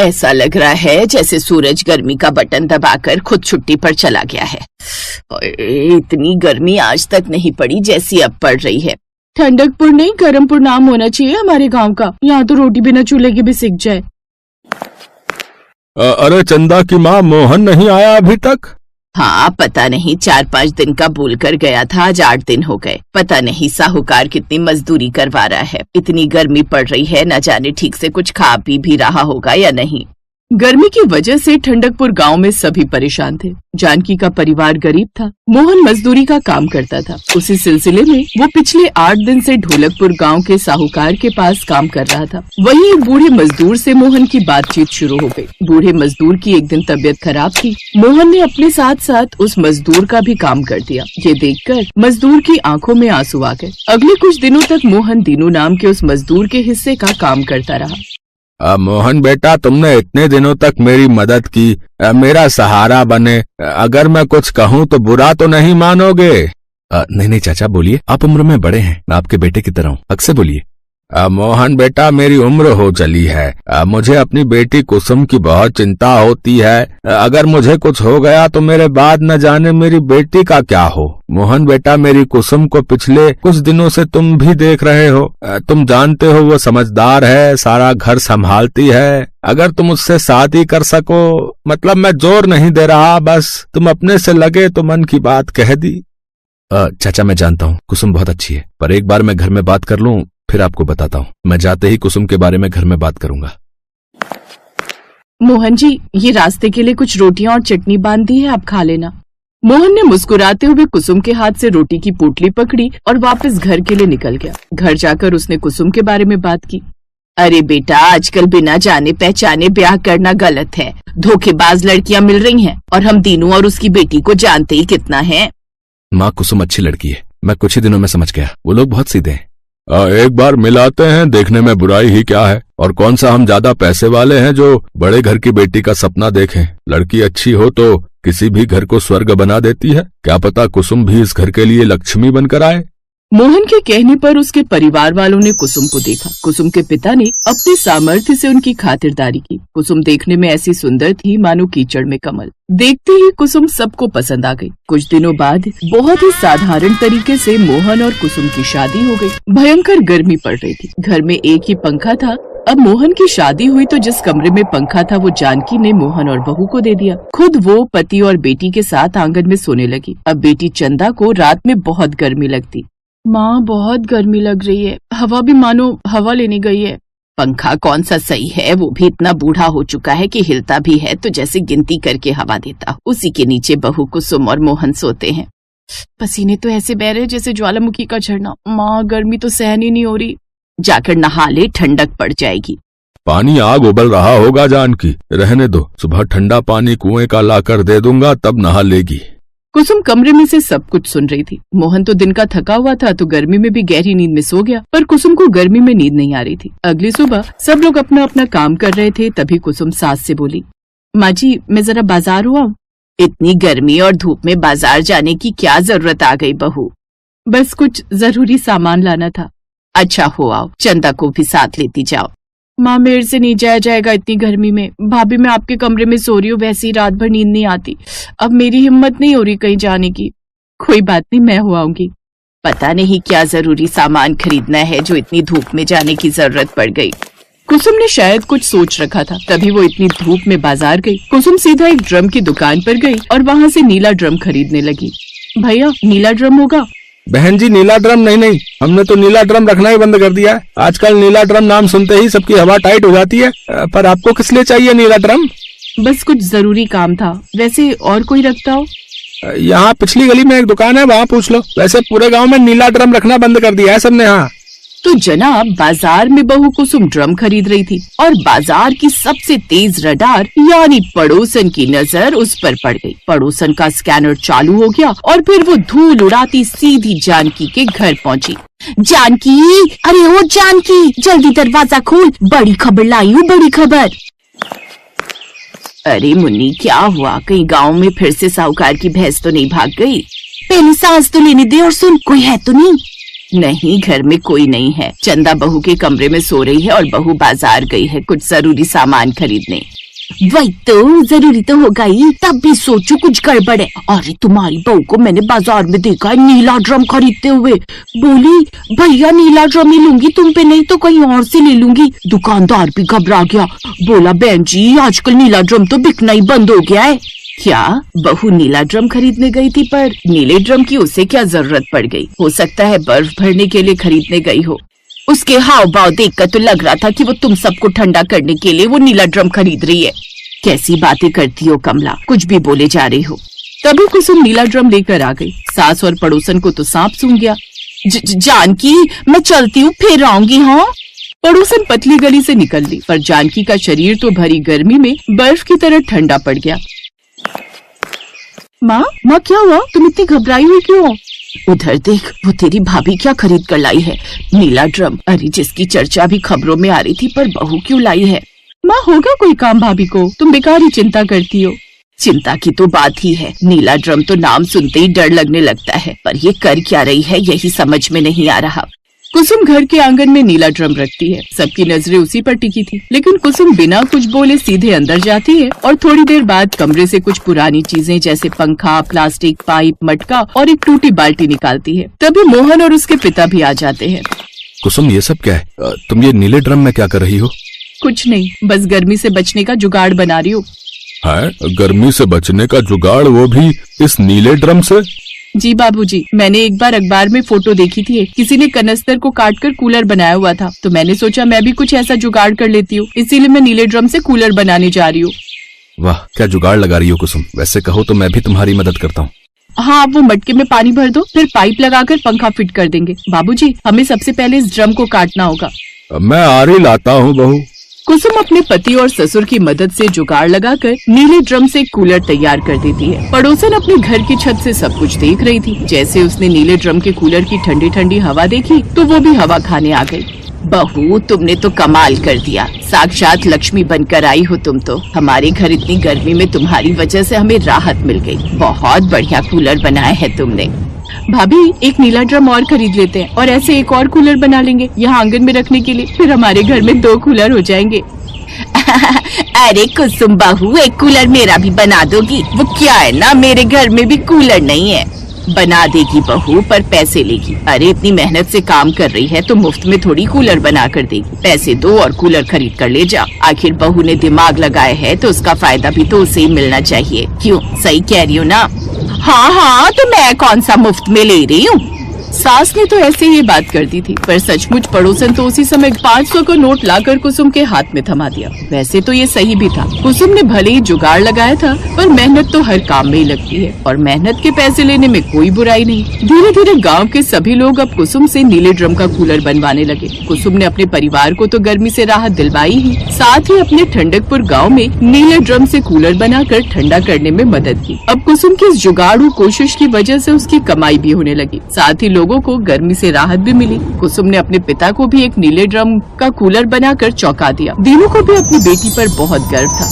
ऐसा लग रहा है जैसे सूरज गर्मी का बटन दबाकर खुद छुट्टी पर चला गया है। इतनी गर्मी आज तक नहीं पड़ी जैसी अब पड़ रही है। ठंडकपुर नहीं गरमपुर नाम होना चाहिए हमारे गांव का। यहाँ तो रोटी बिना चूल्हे के भी सिक जाए। अरे चंदा की माँ, मोहन नहीं आया अभी तक? हाँ, पता नहीं 4-5 दिन का बोल कर गया था, आज 8 दिन हो गए। पता नहीं साहूकार कितनी मजदूरी करवा रहा है। इतनी गर्मी पड़ रही है, न जाने ठीक से कुछ खा पी भी रहा होगा या नहीं। गर्मी की वजह से ठंडकपुर गांव में सभी परेशान थे। जानकी का परिवार गरीब था। मोहन मजदूरी का काम करता था। उसी सिलसिले में वो पिछले 8 दिन से ढोलकपुर गांव के साहूकार के पास काम कर रहा था। वहीं एक बूढ़े मजदूर से मोहन की बातचीत शुरू हो गई। बूढ़े मजदूर की एक दिन तबीयत खराब थी। मोहन ने अपने साथ साथ उस मजदूर का भी काम कर दिया। ये देखकर मजदूर की आंखों में आंसू आ गए। अगले कुछ दिनों तक मोहन दीनू नाम के उस मजदूर के हिस्से का काम करता रहा। मोहन बेटा, तुमने इतने दिनों तक मेरी मदद की, मेरा सहारा बने। अगर मैं कुछ कहूँ तो बुरा तो नहीं मानोगे? नहीं चाचा, बोलिए। आप उम्र में बड़े हैं, मैं आपके बेटे की तरह हूँ। अक्सर बोलिए। मोहन बेटा, मेरी उम्र हो चली है। मुझे अपनी बेटी कुसुम की बहुत चिंता होती है। अगर मुझे कुछ हो गया तो मेरे बाद न जाने मेरी बेटी का क्या हो। मोहन बेटा, मेरी कुसुम को पिछले कुछ दिनों से तुम भी देख रहे हो। तुम जानते हो वो समझदार है, सारा घर संभालती है। अगर तुम उससे शादी कर सको, मतलब मैं जोर नहीं दे रहा, बस तुम अपने से लगे तो मन की बात कह दी। चाचा, मैं जानता हूँ कुसुम बहुत अच्छी है, पर एक बार मैं घर में बात कर लूँ फिर आपको बताता हूँ। मैं जाते ही कुसुम के बारे में घर में बात करूंगा। मोहन जी, ये रास्ते के लिए कुछ रोटियां और चटनी बांध दी है, आप खा लेना। मोहन ने मुस्कुराते हुए कुसुम के हाथ से रोटी की पोटली पकड़ी और वापस घर के लिए निकल गया। घर जाकर उसने कुसुम के बारे में बात की। अरे बेटा, आजकल बिना जाने पहचाने ब्याह करना गलत है। धोखेबाज लड़कियां मिल रही हैं और हम दीनू और उसकी बेटी को जानते ही कितना है। माँ, कुसुम अच्छी लड़की है, मैं कुछ ही दिनों में समझ गया। वो लोग बहुत सीधे हैं। एक बार मिलाते हैं, देखने में बुराई ही क्या है। और कौन सा हम ज्यादा पैसे वाले हैं जो बड़े घर की बेटी का सपना देखें। लड़की अच्छी हो तो किसी भी घर को स्वर्ग बना देती है। क्या पता कुसुम भी इस घर के लिए लक्ष्मी बनकर आए। मोहन के कहने पर उसके परिवार वालों ने कुसुम को देखा। कुसुम के पिता ने अपने सामर्थ्य से उनकी खातिरदारी की। कुसुम देखने में ऐसी सुंदर थी मानो कीचड़ में कमल। देखते ही कुसुम सबको पसंद आ गई। कुछ दिनों बाद बहुत ही साधारण तरीके से मोहन और कुसुम की शादी हो गई। भयंकर गर्मी पड़ रही थी। घर में एक ही पंखा था। अब मोहन की शादी हुई तो जिस कमरे में पंखा था वो जानकी ने मोहन और बहू को दे दिया। खुद वो पति और बेटी के साथ आंगन में सोने लगी। अब बेटी चंदा को रात में बहुत गर्मी लगती। माँ, बहुत गर्मी लग रही है, हवा भी मानो हवा लेने गई है। पंखा कौन सा सही है, वो भी इतना बूढ़ा हो चुका है कि हिलता भी है तो जैसे गिनती करके हवा देता। उसी के नीचे बहू कुसुम और मोहन सोते हैं। पसीने तो ऐसे बह रहे जैसे ज्वालामुखी का झरना। माँ, गर्मी तो सहन ही नहीं हो रही। जाकर नहा ले, ठंडक पड़ जाएगी। पानी आग उबल रहा होगा जानकी, रहने दो। सुबह ठंडा पानी कुएं का लाकर दे दूंगा, तब नहा लेगी। कुसुम कमरे में से सब कुछ सुन रही थी। मोहन तो दिन का थका हुआ था तो गर्मी में भी गहरी नींद में सो गया, पर कुसुम को गर्मी में नींद नहीं आ रही थी। अगली सुबह सब लोग अपना अपना काम कर रहे थे, तभी कुसुम सास से बोली, माँ जी, मैं जरा बाजार हुआ। इतनी गर्मी और धूप में बाजार जाने की क्या जरूरत आ गई बहू? बस कुछ जरूरी सामान लाना था। अच्छा, हो आओ, चंदा को भी साथ लेती जाओ। माँ, मेरे से नहीं जाया जाएगा इतनी गर्मी में। भाभी, मैं आपके कमरे में सो रही हूँ, वैसे ही रात भर नींद नहीं आती। अब मेरी हिम्मत नहीं हो रही कहीं जाने की। कोई बात नहीं, मैं हो आऊंगी। पता नहीं क्या जरूरी सामान खरीदना है जो इतनी धूप में जाने की जरूरत पड़ गई। कुसुम ने शायद कुछ सोच रखा था, तभी वो इतनी धूप में बाजार गई। कुसुम सीधा एक ड्रम की दुकान पर गई और वहाँ से नीला ड्रम खरीदने लगी। भैया, नीला ड्रम होगा? बहन जी, नीला ड्रम नहीं, हमने तो नीला ड्रम रखना ही बंद कर दिया है। आजकल नीला ड्रम नाम सुनते ही सबकी हवा टाइट हो जाती है। पर आपको किस लिए चाहिए नीला ड्रम? बस कुछ जरूरी काम था। वैसे और कोई रखता हो? यहाँ पिछली गली में एक दुकान है, वहाँ पूछ लो। वैसे पूरे गांव में नीला ड्रम रखना बंद कर दिया है सबने। हाँ तो जनाब, बाजार में बहू कुसुम ड्रम खरीद रही थी और बाजार की सबसे तेज रडार यानी पड़ोसन की नजर उस पर पड़ गई। पड़ोसन का स्कैनर चालू हो गया और फिर वो धूल उड़ाती सीधी जानकी के घर पहुंची। जानकी, अरे ओ जानकी, जल्दी दरवाजा खोल, बड़ी खबर लाई हूँ, बड़ी खबर। अरे मुन्नी, क्या हुआ? कहीं गांव में फिर से साहूकार की भैंस तो नहीं भाग गई? पहले सांस तो लेने दे और सुन, कोई है तो नहीं? नहीं, घर में कोई नहीं है। चंदा बहू के कमरे में सो रही है और बहू बाजार गई है कुछ जरूरी सामान खरीदने। वही तो, जरूरी तो होगा ही, तब भी सोचो कुछ गड़बड़ है। अरे तुम्हारी बहू को मैंने बाजार में देखा है नीला ड्रम खरीदते हुए। बोली भैया नीला ड्रम ही लूंगी तुम पे, नहीं तो कहीं और से ले लूंगी। दुकानदार भी घबरा गया, बोला बहन जी आजकल नीला ड्रम तो बिकना ही बंद हो गया है। क्या बहू नीला ड्रम खरीदने गई थी? पर नीले ड्रम की उसे क्या जरूरत पड़ गई? हो सकता है बर्फ भरने के लिए खरीदने गई हो। उसके हाव भाव देखकर तो लग रहा था कि वो तुम सबको ठंडा करने के लिए वो नीला ड्रम खरीद रही है। कैसी बातें करती हो कमला, कुछ भी बोले जा रही हो। तभी कुसुम नीला ड्रम लेकर आ गई। सास और पड़ोसन को तो सांप सूंघ गया। जानकी मैं चलती हूँ, फिर आऊंगी। हाँ, पड़ोसन पतली गली से निकल ली, पर जानकी का शरीर तो भरी गर्मी में बर्फ की तरह ठंडा पड़ गया। माँ क्या हुआ? तुम इतनी घबराई हुई क्यों हो? उधर देख, वो तेरी भाभी क्या खरीद कर लाई है, नीला ड्रम। अरे जिसकी चर्चा भी खबरों में आ रही थी, पर बहू क्यों लाई है? माँ होगा कोई काम भाभी को, तुम बेकार ही चिंता करती हो। चिंता की तो बात ही है, नीला ड्रम तो नाम सुनते ही डर लगने लगता है, पर ये कर क्या रही है यही समझ में नहीं आ रहा। कुसुम घर के आंगन में नीला ड्रम रखती है। सबकी नजरें उसी पर टिकी थी, लेकिन कुसुम बिना कुछ बोले सीधे अंदर जाती है और थोड़ी देर बाद कमरे से कुछ पुरानी चीजें जैसे पंखा, प्लास्टिक, पाइप, मटका और एक टूटी बाल्टी निकालती है। तभी मोहन और उसके पिता भी आ जाते हैं। कुसुम ये सब क्या है? तुम ये नीले ड्रम में क्या कर रही हो? कुछ नहीं, बस गर्मी से बचने का जुगाड़ बना रही हूँ। है गर्मी से बचने का जुगाड़, वो भी इस नीले ड्रम से? जी बाबूजी, मैंने एक बार अखबार में फोटो देखी थी, किसी ने कनस्तर को काटकर कूलर बनाया हुआ था, तो मैंने सोचा मैं भी कुछ ऐसा जुगाड़ कर लेती हूँ, इसीलिए मैं नीले ड्रम से कूलर बनाने जा रही हूँ। वाह, क्या जुगाड़ लगा रही हो कुसुम। वैसे कहो तो मैं भी तुम्हारी मदद करता हूँ। हाँ, आप वो मटके में पानी भर दो, फिर पाइप लगाकर पंखा फिट कर देंगे। बाबूजी, हमें सबसे पहले इस ड्रम को काटना होगा। मैं आरी लाता हूँ बहू। कुसुम अपने पति और ससुर की मदद से जुगाड़ लगाकर नीले ड्रम से कूलर तैयार कर देती है। पड़ोसन अपने घर की छत से सब कुछ देख रही थी। जैसे उसने नीले ड्रम के कूलर की ठंडी ठंडी हवा देखी तो वो भी हवा खाने आ गई। बहू तुमने तो कमाल कर दिया, साक्षात लक्ष्मी बनकर आई हो तुम तो। हमारे घर इतनी गर्मी में तुम्हारी वजह से हमें राहत मिल गई। बहुत बढ़िया कूलर बनाया है तुमने। भाभी, एक नीला ड्रम और खरीद लेते हैं और ऐसे एक और कूलर बना लेंगे यहाँ आंगन में रखने के लिए, फिर हमारे घर में 2 कूलर हो जाएंगे। अरे कुसुम बहू, एक कूलर मेरा भी बना दोगी? वो क्या है ना, मेरे घर में भी कूलर नहीं है। बना देगी बहू, पर पैसे लेगी। अरे इतनी मेहनत से काम कर रही है तो मुफ्त में थोड़ी कूलर बना कर देगी। पैसे दो और कूलर खरीद कर ले जा। आखिर बहू ने दिमाग लगाया है तो उसका फायदा भी तो उसे ही मिलना चाहिए। क्यों, सही कह रही हो ना? हाँ, तो मैं कौन सा मुफ्त में ले रही हूँ? सास ने तो ऐसे ही बात कर दी थी, पर सचमुच पड़ोसन तो उसी समय 500 का नोट लाकर कुसुम के हाथ में थमा दिया। वैसे तो ये सही भी था, कुसुम ने भले ही जुगाड़ लगाया था, पर मेहनत तो हर काम में ही लगती है और मेहनत के पैसे लेने में कोई बुराई नहीं। धीरे धीरे गांव के सभी लोग अब कुसुम से नीले ड्रम का कूलर बनवाने लगे। कुसुम ने अपने परिवार को तो गर्मी से राहत दिलवाई ही, साथ ही अपने ठंडकपुर गाँव में नीले ड्रम से कूलर बनाकर ठंडा करने में मदद की। अब कुसुम की इस जुगाड़ू कोशिश की वजह से उसकी कमाई भी होने लगी, साथ ही लोगों को गर्मी से राहत भी मिली। कुसुम ने अपने पिता को भी एक नीले ड्रम का कूलर बनाकर चौंका दिया। दीनू को भी अपनी बेटी पर बहुत गर्व था।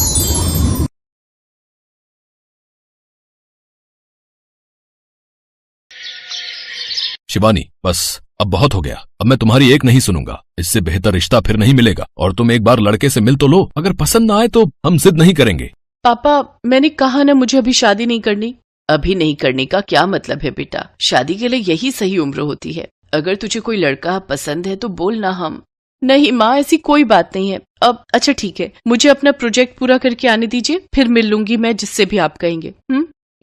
शिवानी, बस अब बहुत हो गया। अब मैं तुम्हारी एक नहीं सुनूंगा। इससे बेहतर रिश्ता फिर नहीं मिलेगा। और तुम एक बार लड़के से मिल तो लो, अगर पसंद ना आए तो हम जिद नहीं करेंगे। पापा, मैंने कहा ना मुझे अभी शादी नहीं करनी। अभी नहीं करने का क्या मतलब है बेटा? शादी के लिए यही सही उम्र होती है। अगर तुझे कोई लड़का पसंद है तो बोलना। हम नहीं माँ, ऐसी कोई बात नहीं है। अब अच्छा ठीक है, मुझे अपना प्रोजेक्ट पूरा करके आने दीजिए, फिर मिल लूंगी मैं जिससे भी आप कहेंगे।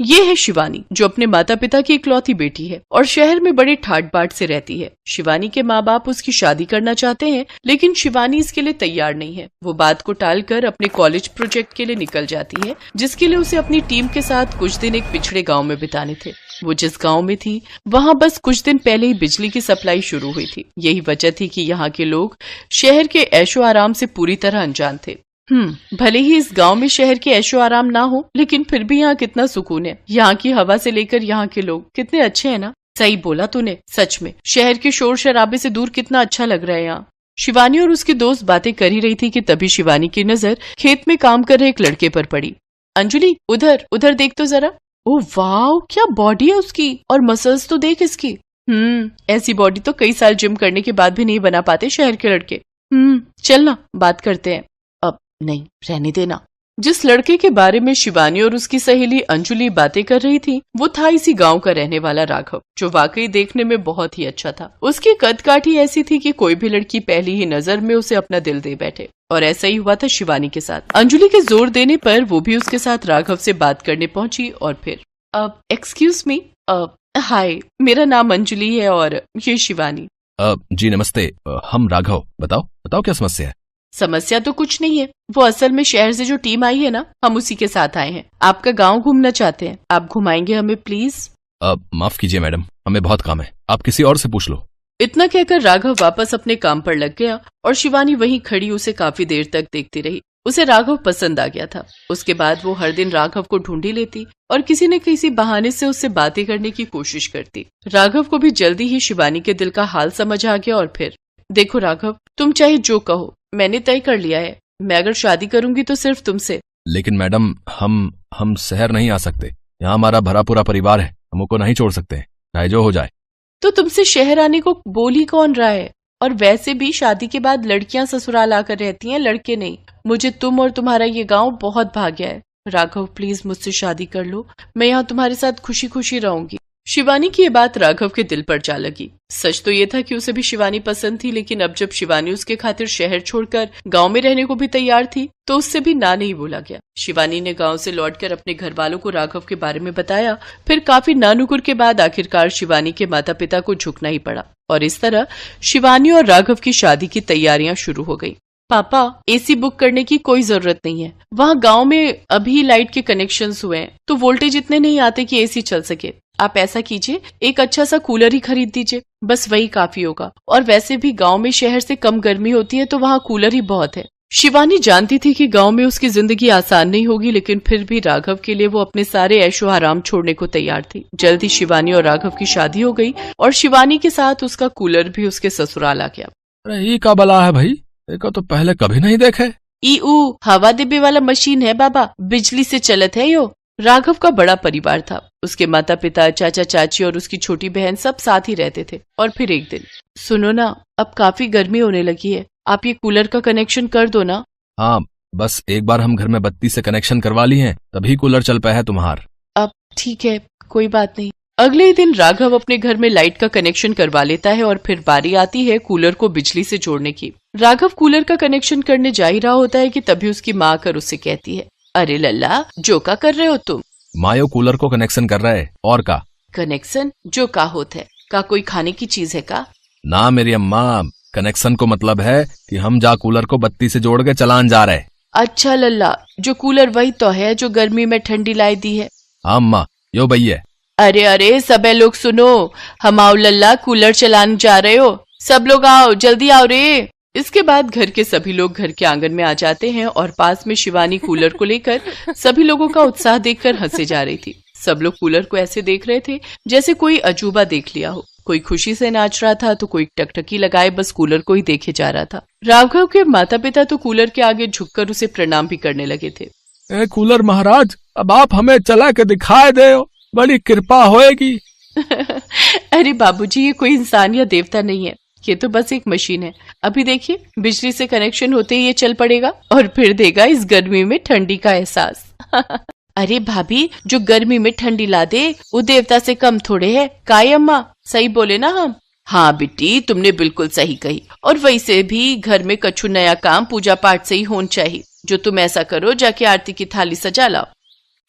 ये है शिवानी, जो अपने माता पिता की इकलौती बेटी है और शहर में बड़े ठाट बाट से रहती है। शिवानी के माँ बाप उसकी शादी करना चाहते हैं, लेकिन शिवानी इसके लिए तैयार नहीं है। वो बात को टालकर अपने कॉलेज प्रोजेक्ट के लिए निकल जाती है, जिसके लिए उसे अपनी टीम के साथ कुछ दिन एक पिछड़े गांव में बिताने थे। वो जिस गांव में थी वहां बस कुछ दिन पहले ही बिजली की सप्लाई शुरू हुई थी। यही वजह थी कि यहाँ के लोग शहर के ऐशो आराम से पूरी तरह अनजान थे। भले ही इस गांव में शहर के ऐशो आराम ना हो, लेकिन फिर भी यहाँ कितना सुकून है। यहाँ की हवा से लेकर यहाँ के लोग कितने अच्छे हैं ना। सही बोला तूने, सच में शहर के शोर शराबे से दूर कितना अच्छा लग रहा है यहाँ। शिवानी और उसकी दोस्त बातें कर ही रही थी कि तभी शिवानी की नजर खेत में काम कर रहे एक लड़के पर पड़ी। अंजलि, उधर उधर देख तो जरा। ओह वाह, क्या बॉडी है उसकी, और मसल्स तो देख इसकी। ऐसी बॉडी तो कई साल जिम करने के बाद भी नहीं बना पाते शहर के लड़के। चल ना बात करते हैं। अब नहीं, रहने देना। जिस लड़के के बारे में शिवानी और उसकी सहेली अंजुली बातें कर रही थी वो था इसी गांव का रहने वाला राघव, जो वाकई देखने में बहुत ही अच्छा था। उसकी कद काठी ऐसी थी कि कोई भी लड़की पहली ही नजर में उसे अपना दिल दे बैठे, और ऐसा ही हुआ था शिवानी के साथ। अंजुली के जोर देने पर वो भी उसके साथ राघव से बात करने पहुंची और फिर एक्सक्यूज मी, हाय, मेरा नाम अंजुली है और ये शिवानी। जी नमस्ते, हम राघव। बताओ क्या समस्या है? समस्या तो कुछ नहीं है, वो असल में शहर से जो टीम आई है ना, हम उसी के साथ आए हैं। आपका गांव घूमना चाहते हैं, आप घुमाएंगे हमें प्लीज? माफ कीजिए मैडम, हमें बहुत काम है, आप किसी और से पूछ लो। इतना कहकर राघव वापस अपने काम पर लग गया और शिवानी वहीं खड़ी उसे काफी देर तक देखती रही। उसे राघव पसंद आ गया था। उसके बाद वो हर दिन राघव को ढूंढी लेती और किसी न किसी बहाने से उससे बातें करने की कोशिश करती। राघव को भी जल्दी ही शिवानी के दिल का हाल समझ आ गया और फिर, देखो राघव, तुम चाहे जो कहो, मैंने तय कर लिया है, मैं अगर शादी करूंगी तो सिर्फ तुमसे। लेकिन मैडम, हम शहर नहीं आ सकते, यहाँ हमारा भरा पूरा परिवार है, हम को नहीं छोड़ सकते, चाहे जो हो जाए। तो तुमसे शहर आने को बोल ही कौन रहा है? और वैसे भी शादी के बाद लड़कियां ससुराल आकर रहती हैं, लड़के नहीं। मुझे तुम और तुम्हारा ये गांव बहुत भाग्य है। राघव प्लीज मुझसे शादी कर लो, मैं यहाँ तुम्हारे साथ खुशी खुशी रहूंगी। शिवानी की ये बात राघव के दिल पर जा लगी। सच तो ये था कि उसे भी शिवानी पसंद थी, लेकिन अब जब शिवानी उसके खातिर शहर छोड़कर गांव में रहने को भी तैयार थी तो उससे भी ना नहीं बोला गया। शिवानी ने गांव से लौटकर अपने घर वालों को राघव के बारे में बताया। फिर काफी नानुकुर के बाद आखिरकार शिवानी के माता पिता को झुकना ही पड़ा और इस तरह शिवानी और राघव की शादी की तैयारियां शुरू हो गई। पापा, एसी बुक करने की कोई जरूरत नहीं है, वहाँ गांव में अभी लाइट के कनेक्शंस हुए हैं तो वोल्टेज इतने नहीं आते कि एसी चल सके। आप ऐसा कीजिए, एक अच्छा सा कूलर ही खरीद दीजिए, बस वही काफी होगा। और वैसे भी गांव में शहर से कम गर्मी होती है तो वहाँ कूलर ही बहुत है। शिवानी जानती थी कि गांव में उसकी जिंदगी आसान नहीं होगी, लेकिन फिर भी राघव के लिए वो अपने सारे ऐशो आराम छोड़ने को तैयार थी। जल्द ही शिवानी और राघव की शादी हो गई और शिवानी के साथ उसका कूलर भी उसके ससुराल आ गया। अरे ये का बला है भाई, देखो तो पहले कभी नहीं देखे। हवा डिब्बे वाला मशीन है बाबा, बिजली से चलत है यो। राघव का बड़ा परिवार था। उसके माता पिता, चाचा चाची और उसकी छोटी बहन सब साथ ही रहते थे। और फिर एक दिन, सुनो ना, अब काफी गर्मी होने लगी है, आप ये कूलर का कनेक्शन कर दो ना। हाँ, बस एक बार हम घर में बत्ती से कनेक्शन करवा ली हैं, तभी कूलर चल पाया है तुम्हार। अब ठीक है, कोई बात नहीं। अगले ही दिन राघव अपने घर में लाइट का कनेक्शन करवा लेता है और फिर बारी आती है कूलर को बिजली से जोड़ने की। राघव कूलर का कनेक्शन करने जा ही रहा होता है कि तभी उसकी माँ आकर उससे कहती है, अरे लल्ला, जो का कर रहे हो तुम? मायो कूलर को कनेक्शन कर रहे है, और का कनेक्शन जो का होता है? का कोई खाने की चीज है का? ना मेरी अम्मा, कनेक्शन को मतलब है कि हम जा कूलर को बत्ती से जोड़ के चलान जा रहे। अच्छा लल्ला, जो कूलर वही तो है जो गर्मी में ठंडी लाई दी है। हाँ अम्मा, यो भैया। अरे अरे सबे लोग सुनो, हम आओ लल्ला, कूलर चलाने जा रहे हो, सब लोग आओ, जल्दी आओ रे। इसके बाद घर के सभी लोग घर के आंगन में आ जाते हैं और पास में शिवानी कूलर को लेकर सभी लोगों का उत्साह देखकर हंसे जा रही थी। सब लोग कूलर को ऐसे देख रहे थे जैसे कोई अजूबा देख लिया हो। कोई खुशी से नाच रहा था तो कोई टकटकी लगाए बस कूलर को ही देखे जा रहा था। राघव के माता पिता तो कूलर के आगे झुककर उसे प्रणाम भी करने लगे थे। ए कूलर महाराज, अब आप हमें चला के दिखाए दे, बड़ी कृपा होएगी। अरे बाबूजी, ये कोई इंसान या देवता नहीं है, ये तो बस एक मशीन है। अभी देखिए, बिजली से कनेक्शन होते ही ये चल पड़ेगा और फिर देगा इस गर्मी में ठंडी का एहसास। अरे भाभी, जो गर्मी में ठंडी ला दे वो देवता से कम थोड़े है। काय अम्मा, सही बोले ना हम? हाँ बेटी, तुमने बिल्कुल सही कही। और वैसे भी घर में कछु नया काम पूजा पाठ से ही होना चाहिए। जो तुम ऐसा करो, जाके आरती की थाली सजा लाओ।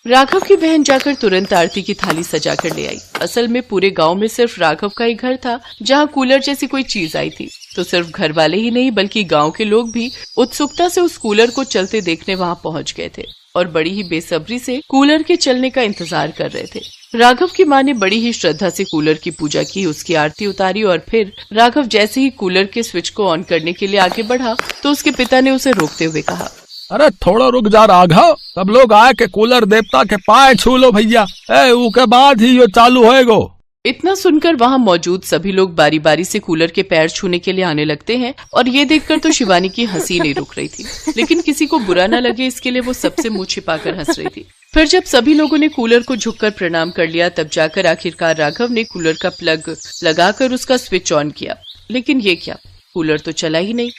राघव की बहन जाकर तुरंत आरती की थाली सजा कर ले आई। असल में पूरे गांव में सिर्फ राघव का ही घर था जहां कूलर जैसी कोई चीज आई थी। तो सिर्फ घर वाले ही नहीं बल्कि गांव के लोग भी उत्सुकता से उस कूलर को चलते देखने वहां पहुंच गए थे और बड़ी ही बेसब्री से कूलर के चलने का इंतजार कर रहे थे। राघव की माँ ने बड़ी ही श्रद्धा से कूलर की पूजा की, उसकी आरती उतारी और फिर राघव जैसे ही कूलर के स्विच को ऑन करने के लिए आगे बढ़ा तो उसके पिता ने उसे रोकते हुए कहा, अरे थोड़ा रुक जा राघव, सब लोग आए के कूलर देवता के पाए छू लो भैया, उसके बाद ही ये चालू होएगो। इतना सुनकर वहाँ मौजूद सभी लोग बारी बारी से कूलर के पैर छूने के लिए आने लगते हैं और ये देखकर तो शिवानी की हंसी नहीं रुक रही थी, लेकिन किसी को बुरा न लगे इसके लिए वो सबसे मुंह छिपाकर हंस रही थी। फिर जब सभी लोगों ने कूलर को झुककर प्रणाम कर लिया तब जाकर आखिरकार राघव ने कूलर का प्लग लगाकर उसका स्विच ऑन किया। लेकिन ये क्या, कूलर तो चला ही नहीं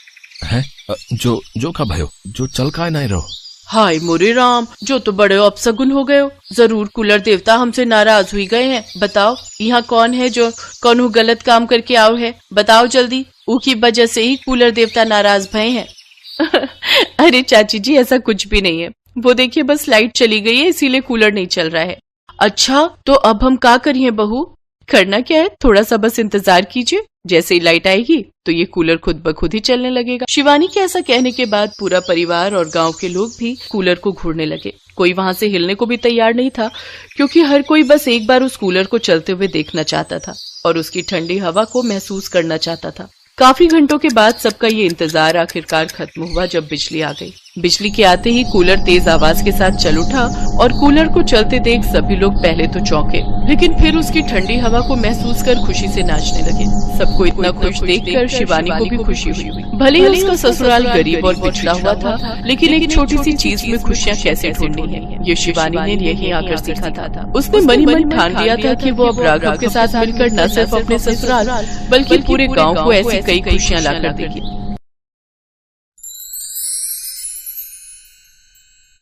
है। जो का भयो, जो चल का नहीं रहो। हाय मोरे राम, जो तो बड़े अपसगुन हो गए हो। जरूर कूलर देवता हमसे नाराज हुई गए हैं। बताओ यहाँ कौन है जो कौन गलत काम करके आओ है, बताओ जल्दी। उसकी वजह से ही कूलर देवता नाराज भय हैं। अरे चाची जी ऐसा कुछ भी नहीं है, वो देखिए बस लाइट चली गई है इसीलिए कूलर नहीं चल रहा है। अच्छा तो अब हम क्या करिए बहू? करना क्या है, थोड़ा सा बस इंतजार कीजिए, जैसे ही लाइट आएगी तो ये कूलर खुद ब खुद ही चलने लगेगा। शिवानी के ऐसा कहने के बाद पूरा परिवार और गांव के लोग भी कूलर को घूरने लगे। कोई वहां से हिलने को भी तैयार नहीं था क्योंकि हर कोई बस एक बार उस कूलर को चलते हुए देखना चाहता था और उसकी ठंडी हवा को महसूस करना चाहता था। काफी घंटों के बाद सबका ये इंतजार आखिरकार खत्म हुआ जब बिजली आ गई। बिजली के आते ही कूलर तेज आवाज के साथ चल उठा और कूलर को चलते देख सभी लोग पहले तो चौंके, लेकिन फिर उसकी ठंडी हवा को महसूस कर खुशी से नाचने लगे। सबको इतना खुश देखकर शिवानी को भी खुशी हुई। भले ही उसका ससुराल गरीब और पिछड़ा हुआ था, लेकिन एक छोटी सी चीज में खुशियाँ कैसे ढूंढनी है ये शिवानी ने यहीं आकर सीखा था। उसने मन ही मन ठान लिया था कि वो अब राघव के साथ मिलकर न सिर्फ अपने ससुराल बल्कि पूरे गाँव को ऐसी कई खुशियाँ लाकर देगी।